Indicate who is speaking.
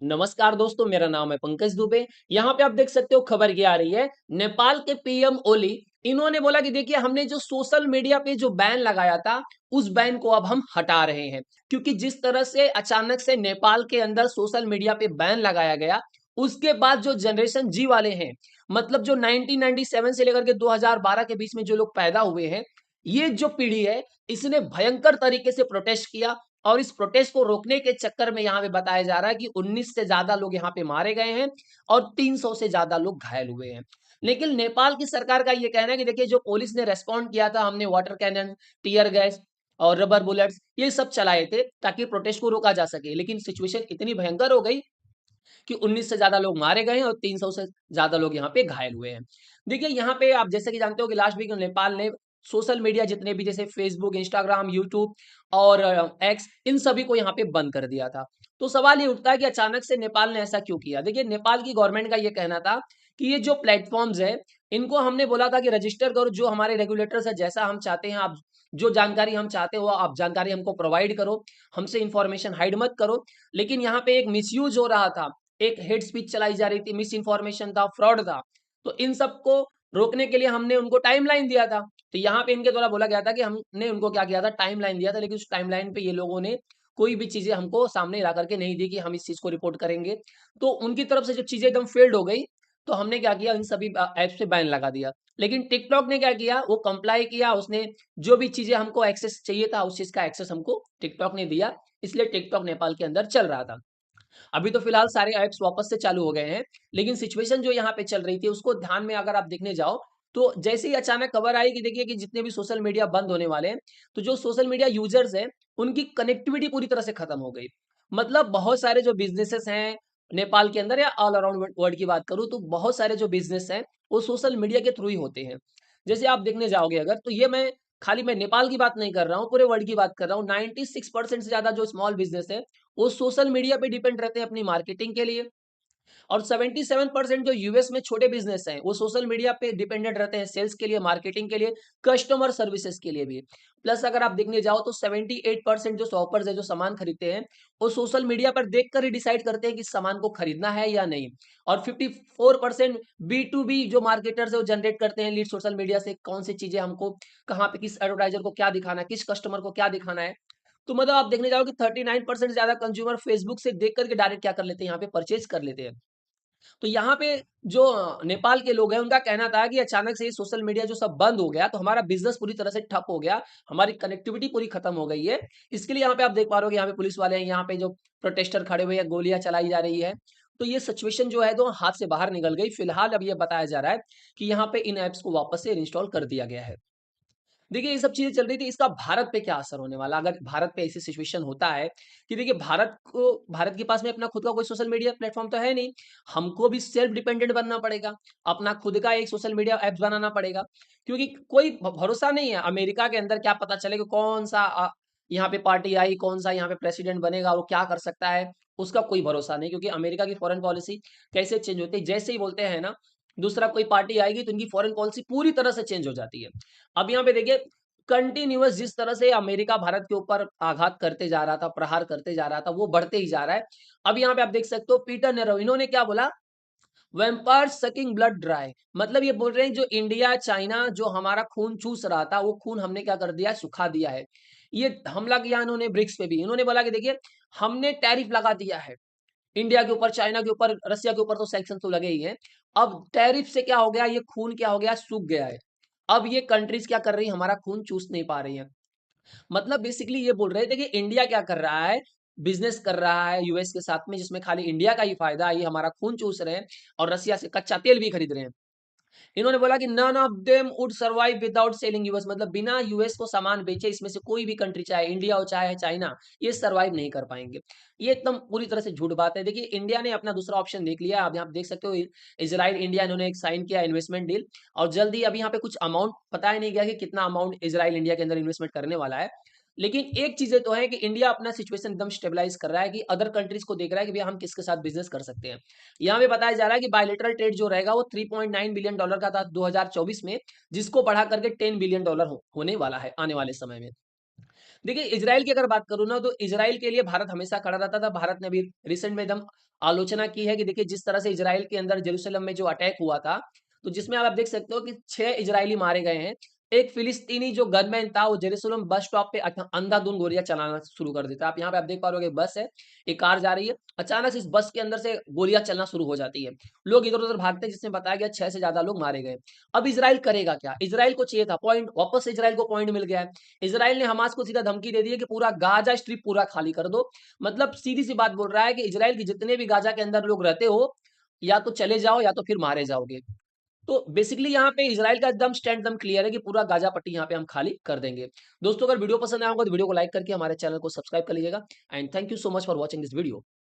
Speaker 1: नमस्कार दोस्तों, मेरा नाम है पंकज दुबे। यहाँ पे आप देख सकते हो खबर क्या आ रही है। नेपाल के पीएम ओली इन्होंने बोला कि देखिए हमने जो सोशल मीडिया पे जो बैन लगाया था उस बैन को अब हम हटा रहे हैं। क्योंकि जिस तरह से अचानक से नेपाल के अंदर सोशल मीडिया पे बैन लगाया गया, उसके बाद जो जनरेशन जी वाले हैं, मतलब जो 1997 से लेकर के 2012 के बीच में जो लोग पैदा हुए हैं, ये जो पीढ़ी है, इसने भयंकर तरीके से प्रोटेस्ट किया। और इस प्रोटेस्ट को रोकने के चक्कर में यहाँ पे बताया जा रहा है कि 19 से ज्यादा लोग यहाँ पे मारे गए हैं और 300 से ज्यादा लोग घायल हुए हैं। लेकिन नेपाल की सरकार का ये कहना है कि देखिए जो पुलिस ने रेस्पॉन्ड किया था, हमने वाटर कैनन, टीयर गैस और रबर बुलेट्स ये सब चलाए थे ताकि प्रोटेस्ट को रोका जा सके। लेकिन सिचुएशन इतनी भयंकर हो गई कि 19 से ज्यादा लोग मारे गए हैं और 300 से ज्यादा लोग यहाँ पे घायल हुए हैं। देखिए यहाँ पे आप जैसे कि जानते हो कि लास्ट वीक नेपाल ने सोशल मीडिया जितने भी जैसे फेसबुक, इंस्टाग्राम, यूट्यूब और एक्स, इन सभी को यहाँ पे बंद कर दिया था। तो सवाल ये उठता है कि अचानक से नेपाल ने ऐसा क्यों किया। देखिए नेपाल की गवर्नमेंट का ये कहना था कि ये जो प्लेटफॉर्म्स है, इनको हमने बोला था कि रजिस्टर करो, जो हमारे रेगुलेटर्स है, जैसा हम चाहते हैं आप, जो जानकारी हम चाहते हो आप जानकारी हमको प्रोवाइड करो, हमसे इंफॉर्मेशन हाइड मत करो। लेकिन यहाँ पे एक मिसयूज हो रहा था, एक हेट स्पीच चलाई जा रही थी, मिस इन्फॉर्मेशन था, फ्रॉड था। तो इन सबको रोकने के लिए हमने उनको टाइमलाइन दिया था। तो यहाँ पे इनके द्वारा बोला गया था कि हमने उनको क्या किया था, टाइमलाइन दिया था, लेकिन उस टाइमलाइन पे ये लोगों ने कोई भी चीजें हमको सामने ला करके नहीं दी कि हम इस चीज को रिपोर्ट करेंगे। तो उनकी तरफ से जब चीजें एकदम फेल्ड हो गई, तो हमने क्या किया, इन सभी ऐप्स पे बैन लगा दिया। लेकिन टिकटॉक ने क्या किया, वो कंप्लाई किया, उसने जो भी चीजें हमको एक्सेस चाहिए था उस चीज का एक्सेस हमको टिकटॉक ने दिया। इसलिए टिकटॉक नेपाल के अंदर चल रहा था। अभी तो फिलहाल सारे ऐप्स वापस से चालू हो गए हैं। लेकिन सिचुएशन जो यहाँ पे चल रही थी उसको ध्यान में अगर आप देखने जाओ, तो जैसे ही अचानक खबर आई कि देखिए कि जितने भी सोशल मीडिया बंद होने वाले हैं, तो जो सोशल मीडिया यूजर्स हैं, उनकी कनेक्टिविटी पूरी तरह से खत्म हो गई। मतलब बहुत सारे जो बिजनेसेस हैं नेपाल के अंदर या ऑल अराउंड वर्ल्ड की बात करूँ, तो बहुत सारे जो बिजनेस हैं वो सोशल मीडिया के थ्रू ही होते हैं। जैसे आप देखने जाओगे अगर, तो ये मैं नेपाल की बात नहीं कर रहा हूँ, पूरे वर्ल्ड की बात कर रहा हूँ। 96% से ज्यादा जो स्मॉल बिजनेस है वो सोशल मीडिया पे डिपेंड रहते हैं अपनी मार्केटिंग के लिए। और 77% जो यूएस में छोटे बिजनेस हैं वो सोशल मीडिया पे डिपेंडेंट रहते हैं सेल्स के लिए, मार्केटिंग के लिए, कस्टमर सर्विसेज के लिए भी। प्लस अगर आप देखने जाओ तो 78% जो शॉपर्स है जो सामान खरीदते हैं, वो सोशल मीडिया पर देखकर ही डिसाइड करते हैं कि सामान को खरीदना है या नहीं। और 54% बी टू बी जो मार्केटर्स है वो जनरेट करते हैं लीड सोशल मीडिया से, कौन सी चीजें हमको कहाँ पे किस एडवर्टाइजर को क्या दिखाना है, किस कस्टमर को क्या दिखाना है। तो मतलब आप देखने जाओ कि 39% से ज्यादा कंज्यूमर फेसबुक से देख करके डायरेक्ट क्या कर लेते हैं, यहाँ पे परचेज कर लेते हैं। तो यहाँ पे जो नेपाल के लोग हैं उनका कहना था कि अचानक से ये सोशल मीडिया जो सब बंद हो गया तो हमारा बिजनेस पूरी तरह से ठप हो गया, हमारी कनेक्टिविटी पूरी खत्म हो गई है। इसके लिए यहाँ पे आप देख पा रहे हो कि यहाँ पे पुलिस वाले हैं, यहाँ पे जो प्रोटेस्टर खड़े हुए हैं, गोलियां चलाई जा रही है। तो ये सिचुएशन जो है तो हाथ से बाहर निकल गई। फिलहाल अब ये बताया जा रहा है कि यहाँ पे इन एप्स को वापस से इंस्टॉल कर दिया गया है। देखिए ये सब चीज़ें चल रही थी, इसका भारत पे क्या असर होने वाला? अगर भारत पे ऐसी सिचुएशन होता है कि देखिए भारत के पास में अपना खुद का कोई सोशल मीडिया प्लेटफ़ॉर्म तो है नहीं, हमको भी सेल्फ डिपेंडेंट बनना पड़ेगा, अपना खुद का एक सोशल मीडिया ऐप्स बनाना पड़ेगा। क्योंकि कोई भरोसा नहीं है, अमेरिका के अंदर क्या पता चले कि कौन-सा यहाँ पे पार्टी आई, कौन-सा यहाँ पे प्रेसिडेंट बनेगा, वो क्या कर सकता है, उसका कोई भरोसा नहीं। क्योंकि अमेरिका की फॉरेन पॉलिसी कैसे चेंज होती है, जैसे ही बोलते हैं ना, दूसरा कोई पार्टी आएगी तो इनकी फॉरेन पॉलिसी पूरी तरह से चेंज हो जाती है। अब यहाँ पे देखिए कंटिन्यूअस जिस तरह से अमेरिका भारत के ऊपर आघात करते जा रहा था, प्रहार करते जा रहा था, वो बढ़ते ही जा रहा है। अब यहाँ पे आप देख सकते हो पीटर नेरो इन्होंने क्या बोला, वैम्पायर सकिंग ब्लड ड्राई। मतलब ये बोल रहे हैं जो इंडिया, चाइना जो हमारा खून चूस रहा था, वो खून हमने क्या कर दिया, सुखा दिया है। ये हमला किया इन्होंने ब्रिक्स पे भी। इन्होंने बोला कि देखिए हमने टैरिफ लगा दिया है इंडिया के ऊपर, चाइना के ऊपर, रसिया के ऊपर तो सैंक्शन तो लगे ही हैं। अब टैरिफ से क्या हो गया, ये खून क्या हो गया, सूख गया है। अब ये कंट्रीज क्या कर रही है, हमारा खून चूस नहीं पा रही है। मतलब बेसिकली ये बोल रहे थे कि इंडिया क्या कर रहा है, बिजनेस कर रहा है यूएस के साथ में, जिसमें खाली इंडिया का ही फायदा है, ये हमारा खून चूस रहे हैं और रसिया से कच्चा तेल भी खरीद रहे हैं। इन्होंने बोला कि none of them would survive without selling US, मतलब बिना यूएस को सामान बेचे इसमें से कोई भी कंट्री, चाहे इंडिया हो चाहे चाइना, ये सर्वाइव नहीं कर पाएंगे। ये एकदम पूरी तरह से झूठ बात है। देखिए इंडिया ने अपना दूसरा ऑप्शन देख लिया। अब यहाँ आप देख सकते हो इजराइल इंडिया इन्होंने एक साइन किया इन्वेस्टमेंट डील, और जल्दी अभी यहाँ पे कुछ अमाउंट पता ही नहीं गया कि कितना अमाउंट इजराइल इंडिया के अंदर इन्वेस्टमेंट करने वाला है। लेकिन एक चीजें तो है कि इंडिया अपना सिचुएशन एकदम स्टेबलाइज कर रहा है कि अदर कंट्रीज को देख रहा है कि भैया हम किसके साथ बिजनेस कर सकते हैं। यहाँ पे बताया जा रहा है कि बायलेटरल ट्रेड जो रहेगा वो 3.9 बिलियन डॉलर का था 2024 में, जिसको बढ़ा करके 10 बिलियन डॉलर होने वाला है आने वाले समय में। देखिए, इज़राइल की अगर बात करूँ ना, तो इज़राइल के लिए भारत हमेशा खड़ा रहता था। भारत ने अभी रिसेंट में एकदम आलोचना की है कि देखिए, जिस तरह से इज़राइल के अंदर जेरूसलम में जो अटैक हुआ था, तो जिसमें आप देख सकते हो कि 6 इज़राइली मारे गए हैं। एक फिलिस्तीनी जो गनमैन था, वो जेरूसलम बस स्टॉप पे अंधाधुंध गोलियाँ चलाना शुरू कर देता है। आप यहाँ पे आप देख पा रहे हो कि बस है, एक कार जा रही है, अचानक से इस बस के अंदर से गोलियाँ चलना शुरू हो जाती है। लोग इधर-उधर भागते हैं, जिसमें बताया गया 6 से ज़्यादा लोग मारे गए। अब इज़राइल करेगा क्या? इज़राइल को चाहिए था पॉइंट, वापस से इज़राइल को पॉइंट मिल गया है। इज़राइल ने हमास को सीधा धमकी दे दी है कि पूरा गाज़ा स्ट्रिप पूरा खाली कर दो। मतलब सीधी-सी बात बोल रहा है कि इज़राइल के जितने भी गाज़ा के अंदर लोग रहते हो, या तो चले जाओ या तो फिर मारे जाओगे। तो बेसिकली यहाँ पे इज़राइल का एकदम स्टैंड एकदम क्लियर है कि पूरा गाज़ा पट्टी यहाँ पे हम खाली कर देंगे। दोस्तों, अगर वीडियो पसंद आया होगा तो वीडियो को लाइक करके हमारे चैनल को सब्सक्राइब कर लीजिएगा, and thank you so much for watching this video.